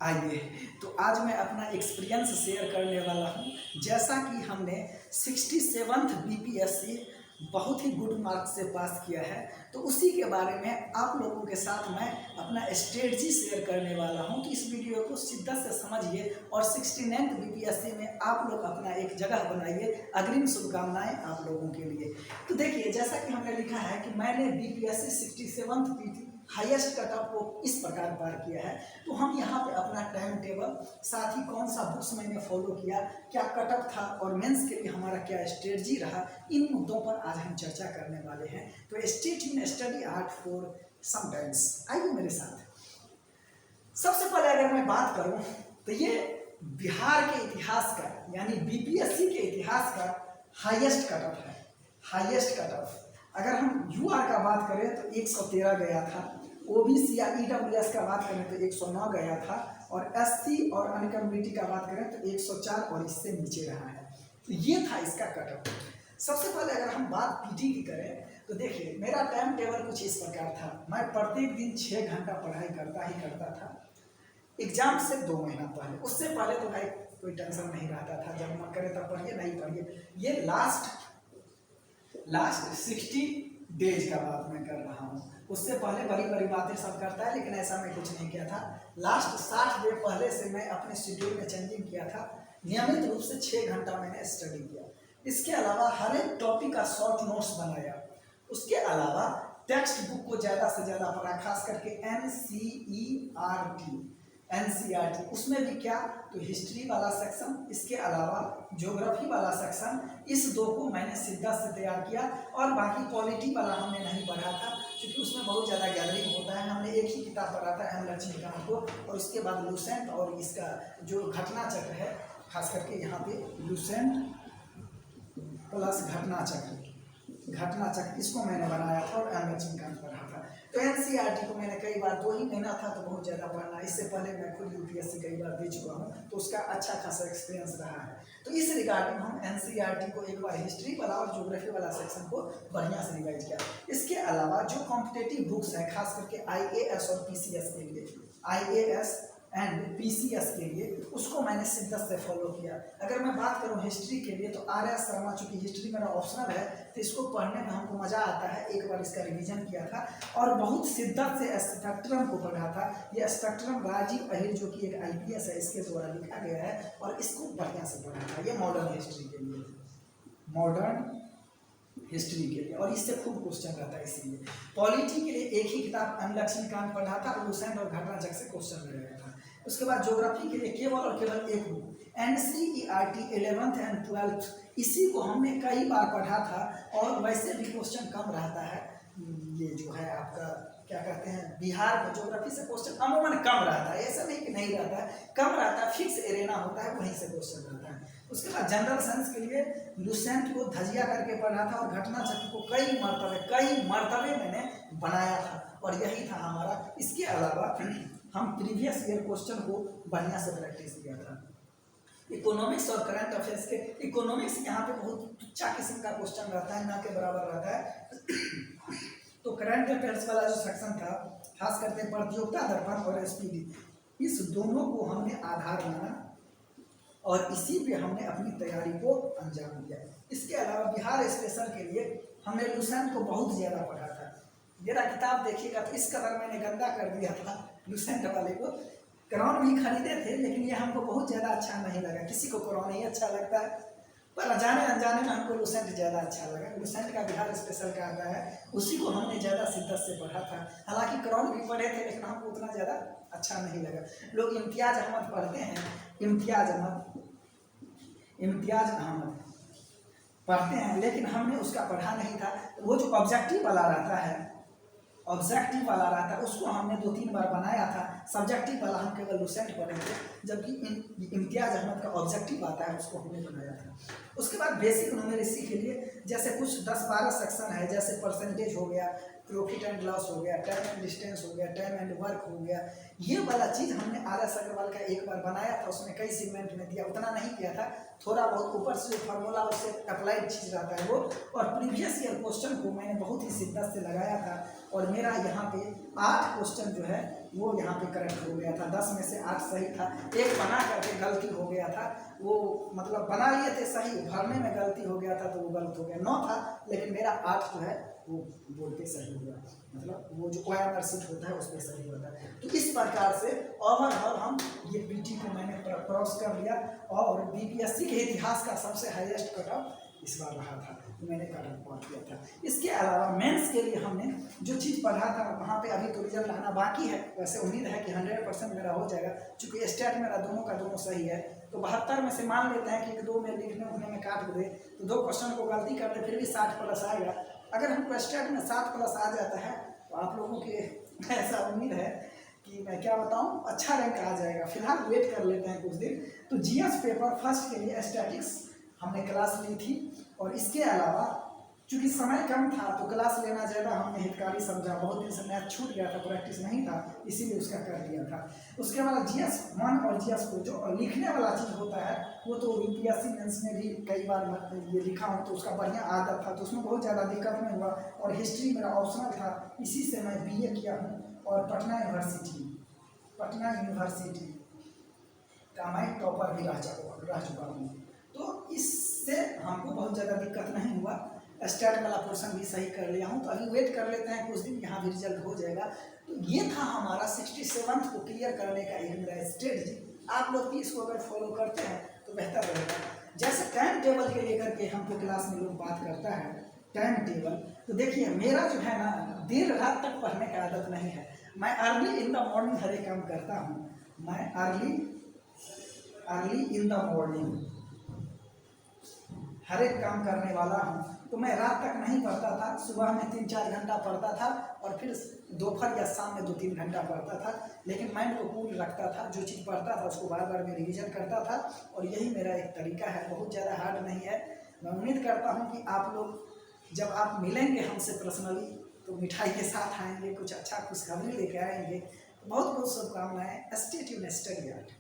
आइए, तो आज मैं अपना एक्सपीरियंस शेयर करने वाला हूँ। जैसा कि हमने 67th बीपीएससी बहुत ही गुड मार्क्स से पास किया है, तो उसी के बारे में आप लोगों के साथ मैं अपना स्ट्रेटजी शेयर करने वाला हूँ। तो इस वीडियो को शिद्दत से समझिए और 69th बीपीएससी में आप लोग अपना एक जगह बनाइए। अग्रिम शुभकामनाएं आप लोगों के लिए। तो देखिए, जैसा कि हमने लिखा है कि मैंने BPSC 67th PT highest cutoff को इस प्रकार पार किया है। तो हम यहाँ पे अपना टाइम टेबल, साथ ही कौन सा बुक्स मैंने फॉलो किया, क्या कटऑफ था और मेंस के लिए हमारा क्या स्ट्रेटजी रहा, इन मुद्दों पर आज हम चर्चा करने वाले हैं। तो stay tuned, study hard for some times. आइए मेरे साथ। सबसे पहले अगर मैं बात करूँ तो ये बिहार के इतिहास का, यानी बीपीएससी के इतिहास का हाईएस्ट कटऑफ है। हाईएस्ट कटऑफ अगर हम यूआर का बात करें तो 113 गया था, ओबीसी या ईडब्ल्यूएस का बात करें तो 109 गया था, और एससी और अन्य कम्युनिटी का बात करें तो 104 और इससे नीचे रहा है। तो ये था इसका कटऑफ। सबसे पहले अगर हम बात पीटी की करें तो देखिए, मेरा टाइम टेबल कुछ इस प्रकार था। मैं प्रत्येक दिन 6 घंटा पढ़ाई करता था। एग्जाम से 2 महीना पहले, उससे पहले तो भाई कोई टेंशन नहीं रहता था, जब मन करे तब पढ़िए, नहीं पढ़िए। ये लास्ट 60 डेज का बात मैं कर रहा हूँ। उससे पहले बड़ी बड़ी बातें सब करता है, लेकिन ऐसा मैं कुछ नहीं किया था। लास्ट 60 डे पहले से मैं अपने शेड्यूल में चेंजिंग किया था। नियमित रूप से 6 घंटा मैंने स्टडी किया। इसके अलावा हर एक टॉपिक का शॉर्ट नोट्स बनाया। उसके अलावा टेक्स्ट बुक को ज़्यादा से ज़्यादा पढ़ा, खास करके एनसीईआरटी, उसमें भी क्या तो हिस्ट्री वाला सेक्शन, इसके अलावा ज्योग्राफी वाला सेक्शन, इस 2 को मैंने शिद्दत से तैयार किया। और बाकी पॉलिटी वाला हमने नहीं पढ़ा था, क्योंकि उसमें बहुत ज़्यादा गैदरिंग होता है। हमने एक ही किताब पढ़ा था, एम लक्ष्मीकांत को, और उसके बाद लूसेंट और इसका जो घटना चक्र है, खास करके यहाँ पे लूसेंट प्लस घटना चक्र, इसको मैंने बनाया था और एम लक्ष्मीकांत पढ़ा था। तो एनसीईआरटी को मैंने कई बार, 2 ही महीना था तो बहुत ज़्यादा पढ़ना। इससे पहले मैं खुद यूपीएससी कई बार दे चुका हूँ, तो उसका अच्छा खासा एक्सपीरियंस रहा है। तो इस रिगार्डिंग हम एनसीईआरटी को एक बार हिस्ट्री वाला और ज्योग्राफी वाला सेक्शन को बढ़िया से रिवाइज किया। इसके अलावा जो कॉम्पिटेटिव बुक्स हैं, खास करके आईएएस और पीसीएस के लिए, आईएएस एंड पीसीएस के लिए, उसको मैंने शिद्दत से फॉलो किया। अगर मैं बात करूं हिस्ट्री के लिए, तो आर.एस. शर्मा, चूँकि हिस्ट्री मेरा ऑप्शनल है, तो इसको पढ़ने में हमको मज़ा आता है। एक बार इसका रिवीजन किया था और बहुत शिद्दत से स्पेक्ट्रम को पढ़ा था। ये स्पेक्ट्रम राजीव अहिर, जो कि एक आईपीएस है, इसके द्वारा लिखा गया है, और इसको बढ़िया से पढ़ा था। ये मॉडर्न हिस्ट्री के लिए, और इससे खूब क्वेश्चन रहता है। इसीलिए पॉलिटी के लिए एक ही किताब एम लक्ष्मीकांत पढ़ा था, लूसेंट और घटना चक्र से क्वेश्चन ले रहा था। उसके बाद ज्योग्राफी के लिए केवल और केवल एक book, NCERT 11th and 12th, इसी को हमने कई बार पढ़ा था, और वैसे भी क्वेश्चन कम रहता है। ये जो है आपका क्या कहते हैं, बिहार में ज्योग्राफी से क्वेश्चन अमूमन कम रहता है। ऐसा नहीं कि नहीं रहता है, कम रहता है, फिक्स एरेना होता है, वहीं से क्वेश्चन रहता है। उसके बाद जनरल साइंस के लिए लूसेंट को धजिया करके पढ़ा था, और घटना चक्र को कई मरतबे मैंने बनाया था, और यही था हमारा। इसके अलावा हम प्रीवियस ईयर क्वेश्चन को बढ़िया से प्रैक्टिस किया था। इकोनॉमिक्स और करंट अफेयर्स के, इकोनॉमिक्स यहाँ पे बहुत अच्छा किस्म का क्वेश्चन रहता है, ना के बराबर रहता है। तो करंट अफेयर्स वाला जो सेक्शन था, खास करके प्रतियोगिता दर्पण और एसपीडी, इस दोनों को हमने आधार माना, और इसी पे हमने अपनी तैयारी को अंजाम दिया। इसके अलावा बिहार स्पेशल के लिए हमने लूसेंट को बहुत ज़्यादा पढ़ा था। मेरा किताब देखिएगा तो इस कदर मैंने गंदा कर दिया था लूसेंट वाले को। क्रॉन भी खरीदे थे, लेकिन ये हमको बहुत ज़्यादा अच्छा नहीं लगा। किसी को क्रॉन ही अच्छा लगता है, पर अनजाने में हमको लूसेंट ज़्यादा अच्छा लगा। लूसेंट का बिहार स्पेशल का आता है, उसी को हमने ज़्यादा शिद्दत से पढ़ा था। हालांकि क्रॉन भी पढ़े थे, लेकिन हमको उतना ज़्यादा अच्छा नहीं लगा। लोग इम्तियाज़ अहमद पढ़ते हैं, इम्तियाज़ अहमद पढ़ते हैं, लेकिन हमने उसका पढ़ा नहीं था। वो जो ऑब्जेक्टिव वाला रहता है, उसको हमने 2-3 बार बनाया था। सब्जेक्टिव वाला हम केवल लूसेंट पढ़े थे, जबकि इम्तियाज़ अहमद का ऑब्जेक्टिव आता है, उसको हमने बनाया था। उसके बाद बेसिक न्यूमेरेसी के लिए जैसे कुछ 10-12 सेक्शन है, जैसे परसेंटेज हो गया, प्रॉफिट एंड लॉस हो गया, टाइम एंड डिस्टेंस हो गया, टाइम एंड वर्क हो गया। ये वाला चीज़ हमने आर.एस. अग्रवाल का एक बार बनाया था, उसमें कई सेगमेंट में दिया, उतना नहीं किया था, थोड़ा बहुत ऊपर से जो फार्मूला उससे अप्लाइड चीज़ रहता है वो। और प्रीवियस ईयर क्वेश्चन को मैंने बहुत ही शिद्दत से लगाया था, और मेरा यहाँ पे 8 क्वेश्चन जो है वो यहाँ पे करेक्ट हो गया था। 10 में से 8 सही था, एक बना करके गलती हो गया था, वो मतलब बना लिए थे सही, भरने में गलती हो गया था तो वो गलत हो गया। 9 था लेकिन मेरा 8 जो है वो बोल के सही हुआ, मतलब वो जो OMR सीट होता है उस पर सही होता है। तो इस प्रकार से ओवरऑल हम ये PT को मैंने क्रॉस कर लिया और BPSC के इतिहास का सबसे हाईएस्ट कट ऑफ इस बार रहा था, तो मैंने कट ऑफ पहुँच किया था। इसके अलावा मेंस के लिए हमने जो चीज़ पढ़ा था वहाँ पे अभी तो रिजल्ट आना बाकी है, वैसे उम्मीद है कि 100% मेरा हो जाएगा, चूँकि स्टेट मेरा दोनों का दोनों सही है। तो 72 में से मान लेते हैं कि 2 में लिखने उखने में काट दे तो 2 क्वेश्चन को गलती कर दे फिर भी 60 प्लस आएगा। अगर हमको स्टेट में 7 प्लस आ जाता है तो आप लोगों के ऐसा उम्मीद है कि मैं क्या बताऊं, अच्छा रैंक आ जाएगा। फिलहाल वेट कर लेते हैं कुछ दिन। तो GS पेपर फर्स्ट के लिए स्टैटिक्स हमने क्लास ली थी और इसके अलावा चूँकि समय कम था तो क्लास लेना ज़्यादा हमने हितकारी समझा। बहुत दिन से मैथ छूट गया था, प्रैक्टिस नहीं था, इसीलिए उसका कर दिया था। उसके बाद GS 1 और GS 2 जो लिखने वाला चीज़ होता है वो तो UPSC मेंस में भी कई बार ये लिखा हूँ तो उसका बढ़िया आदत था, तो उसमें बहुत ज़्यादा दिक्कत नहीं हुआ। और हिस्ट्री मेरा ऑप्शनल था, इसी से मैं BA किया हूँ और पटना यूनिवर्सिटी का मैं टॉपर भी रह चुका हूँ। तो इससे हमको बहुत ज़्यादा दिक्कत नहीं हुआ। स्टेट वाला पोर्शन भी सही कर लिया हूँ, तो अभी वेट कर लेते हैं कुछ दिन, यहाँ भी रिजल्ट हो जाएगा। तो ये था हमारा 67th को क्लियर करने का एक मेरा स्ट्रेटजी। आप लोग भी इसको अगर फॉलो करते हैं तो बेहतर रहेगा। जैसे टाइम टेबल के लेकर के हमको क्लास में लोग बात करता है, टाइम टेबल, तो देखिए मेरा जो है ना देर रात तक पढ़ने का आदत नहीं है। मैं अर्ली इन द मॉर्निंग हर एक काम करता हूँ। मैं अर्ली इन द मॉर्निंग हर एक काम करने वाला हूँ। तो मैं रात तक नहीं पढ़ता था, सुबह में 3-4 घंटा पढ़ता था और फिर दोपहर या शाम में 2-3 घंटा पढ़ता था, लेकिन माइंड को कूल रखता था। जो चीज़ पढ़ता था उसको बार बार मैं रिवीजन करता था और यही मेरा एक तरीका है, बहुत ज़्यादा हार्ड नहीं है। मैं उम्मीद करता हूँ कि आप लोग जब आप मिलेंगे हमसे पर्सनली तो मिठाई के साथ आएंगे, कुछ अच्छा खुशखबरी लेके आएंगे। बहुत बहुत शुभकामनाएं। Stay tuned, study hard.